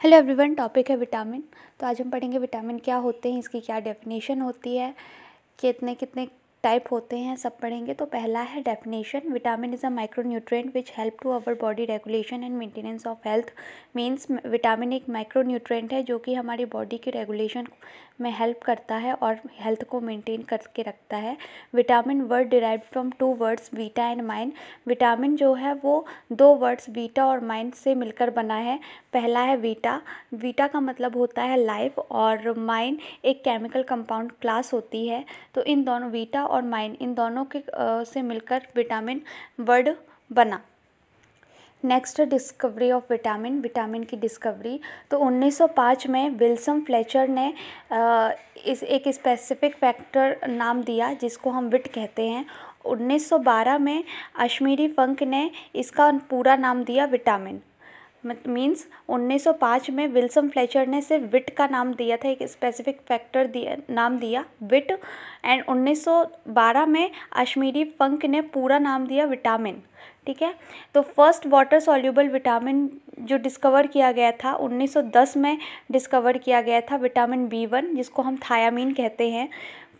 Hello everyone, topic है vitamin. तो आज हम पढ़ेंगे विटामिन क्या होते हैं, इसकी क्या डेफिनेशन होती है, कितने कितने टाइप होते हैं, सब पढ़ेंगे। तो पहला है definition. Vitamin is a micronutrient which help to our body regulation and maintenance of health. Means vitamin एक माइक्रोन्यूट्रिएंट है जो कि हमारी बॉडी की रेगुलेशन में हेल्प करता है और हेल्थ को मेंटेन करके रखता है। Vitamin word derived from two words vita and mine. Vitamin जो है वो दो वर्ड्स वीटा और माइन से मिलकर बना है। पहला है वीटा। वीटा का मतलब होता है लाइफ, और माइन एक केमिकल कंपाउंड क्लास होती है। तो इन दोनों वीटा और माइन, इन दोनों के से मिलकर विटामिन वर्ड बना। Next, discovery of vitamin. Vitamin की डिस्कवरी तो 1905 में विल्सन फ्लेचर ने इस एक स्पेसिफिक फैक्टर नाम दिया जिसको हम विट कहते हैं। 1912 में अश्मीरी फंक ने इसका पूरा नाम दिया विटामिन। मीन्स 1905 में विल्सन फ्लेचर ने सिर्फ विट का नाम दिया था, एक स्पेसिफिक फैक्टर नाम दिया विट, एंड 1912 में अश्मीरी फंक ने पूरा नाम दिया विटामिन। ठीक है। तो फर्स्ट वाटर सॉल्यूबल विटामिन जो डिस्कवर किया गया था 1910 में डिस्कवर किया गया था विटामिन B1, जिसको हम थायामीन कहते हैं।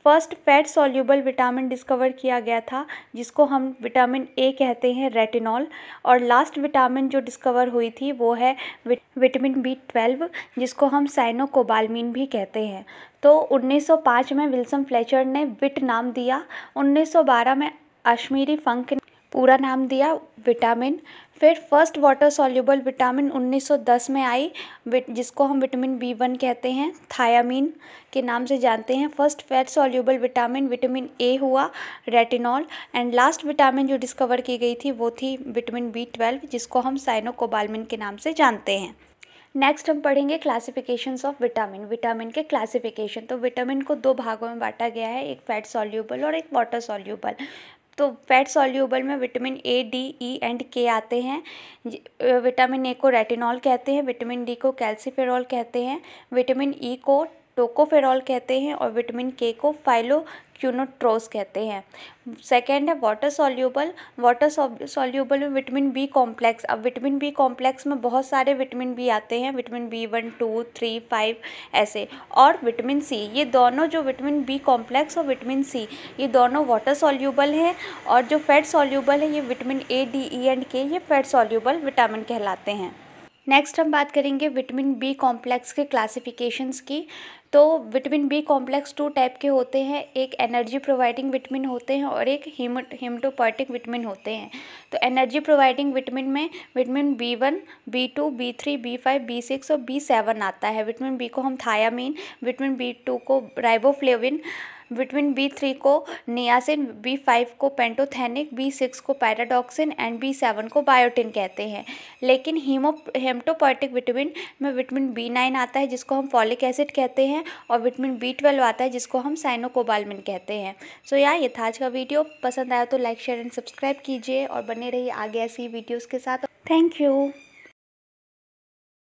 First fat soluble vitamin discover किया गया था जिसको हम विटामिन ए कहते हैं, रेटिनॉल। और लास्ट विटामिन जो डिस्कवर हुई थी वो है विटामिन B12, जिसको हम साइनोकोबालमीन भी कहते हैं। तो 1905 में विल्सन फ्लेचर ने विट नाम दिया, 1912 में अश्मीरी फंक ने पूरा नाम दिया विटामिन। फिर फर्स्ट वाटर सॉल्यूबल विटामिन 1910 में आई, जिसको हम विटामिन B1 कहते हैं, थायामीन के नाम से जानते हैं। First fat soluble vitamin A हुआ, रेटिनॉल। एंड लास्ट विटामिन जो डिस्कवर की गई थी वो थी विटामिन B12, जिसको हम साइनोकोबालमिन के नाम से जानते हैं। नेक्स्ट हम पढ़ेंगे क्लासिफिकेशंस ऑफ विटामिन। विटामिन के क्लासिफिकेशन। तो विटामिन को दो भागों में बांटा गया है, एक फैट सॉल्यूबल और एक वाटर सॉल्यूबल। तो फैट सॉल्यूबल में vitamin A, D, E and के आते हैं। विटामिन ए को रेटिनॉल कहते हैं, विटामिन डी को कैल्सीफेरॉल कहते हैं, विटामिन ई को टोकोफेरॉल कहते हैं और विटामिन के को फाइलोक्विनोट्रोज कहते हैं। सेकेंड है वाटर सॉल्यूबल। वाटर सॉल्यूबल में विटामिन बी कॉम्प्लेक्स। अब विटामिन बी कॉम्प्लेक्स में बहुत सारे विटामिन बी आते हैं, विटामिन B1, 2, 3, 5 ऐसे। और विटामिन सी, ये दोनों जो विटामिन बी कॉम्प्लेक्स और विटामिन सी, ये दोनों वाटर सॉल्यूबल हैं। और जो फैट सॉल्यूबल है ये vitamin A, D, E and के, ये फैट सॉल्यूबल विटामिन कहलाते हैं। नेक्स्ट हम बात करेंगे विटामिन बी कॉम्प्लेक्स के क्लासिफिकेशंस की। तो vitamin B complex two type के होते हैं, एक एनर्जी प्रोवाइडिंग विटामिन होते हैं और एक हेमाटोपोएटिक विटामिन होते हैं। तो एनर्जी प्रोवाइडिंग विटामिन में vitamin B1, B2, B3, B5, B6 और B7 आता है। विटामिन बी को हम थायामीन, विटामिन B2 को राइबोफ्लेविन, विटामिन B3 को नियासिन, B5 को पेंटोथेनिक, B6 को पैराडॉक्सिन एंड B7 को बायोटिन कहते हैं। लेकिन हेमाटोपोएटिक विटामिन में विटामिन B9 आता है जिसको हम फॉलिक एसिड कहते हैं, और विटामिन B12 आता है जिसको हम साइनोकोबालमिन कहते हैं। सो ये था आज का वीडियो। पसंद आया तो लाइक, शेयर एंड सब्सक्राइब कीजिए और बने रहिए आगे ऐसी वीडियोज़ के साथ। Thank you.